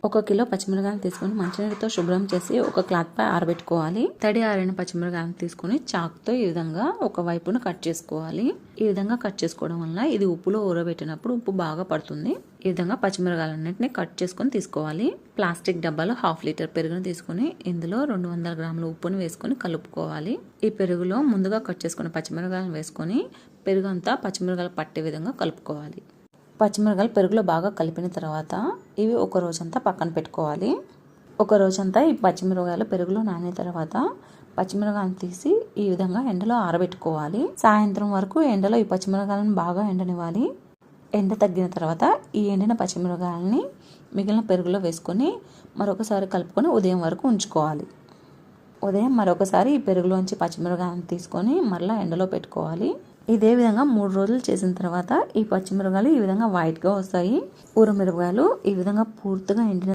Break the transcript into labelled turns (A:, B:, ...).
A: 1 kilo పచ్చిమిరపకాయలు తీసుకొని మంచినీటితో శుభ్రం చేసి ఒక క్లాత్ పై ఆరబెట్టుకోవాలి. తడి ఆరిన పచ్చిమిరపకాయలు తీసుకొని చాకుతో ఈ విధంగా ఒక వైపును కట్ చేసుకోవాలి. ఈ విధంగా కట్ చేసుకోవడం వల్ల ఇది ఉప్పులో ఊరబెట్టినప్పుడు ఉప్పు బాగా పడుతుంది. ఈ విధంగా పచ్చిమిరపకాయలన్నింటినీ కట్ చేసుకొని తీసుకోవాలి. ప్లాస్టిక్ డబ్బాలో 1/2 లీటర్ పెరుగును తీసుకొని ఇందులో 200 గ్రాముల ఉప్పును వేసుకొని కలుపుకోవాలి. ఈ పెరుగులో ముందుగా కట్ చేసుకున్న పచ్చిమిరపకాయలు వేసుకొని పెరుగు అంతా పచ్చిమిరపకాయలు పట్టే విధంగా కలుపుకోవాలి. పచ్చిమిరపకాయలు పెరుగులో బాగా కలిపిన తర్వాత ఇవి ఒక రోజంతా పక్కన పెట్టుకోవాలి. ఒక రోజంతా ఈ పచ్చిమిరపకాయలు పెరుగులో నానిన తర్వాత పచ్చిమిరపకాయలు తీసి ఈ విధంగా ఎండలో ఆరబెట్టుకోవాలి. సాయంత్రం వరకు ఎండలో ఈ పచ్చిమిరపకాయలను బాగా ఎండనివ్వాలి. ఎండ తగ్గిన తర్వాత ఈ ఎండిన పచ్చిమిరపకాయలని మిగిలిన పెరుగులో వేసుకొని మరొకసారి కలుపుకొని ఉదయం వరకు ఉంచుకోవాలి. ఉదయం మరొకసారి ఈ పెరుగులోంచి పచ్చిమిరపకాయలను తీసుకొని మరలా ఎండలో పెట్టుకోవాలి. ఇదే విధంగా 3 రోజులు చేసిన తర్వాత ఈ పచ్చిమిరపకాయలు ఈ విధంగా వైట్గా వస్తాయి. ఊరమిరపకాయలు ఈ విధంగా పూర్తిగా ఎండిన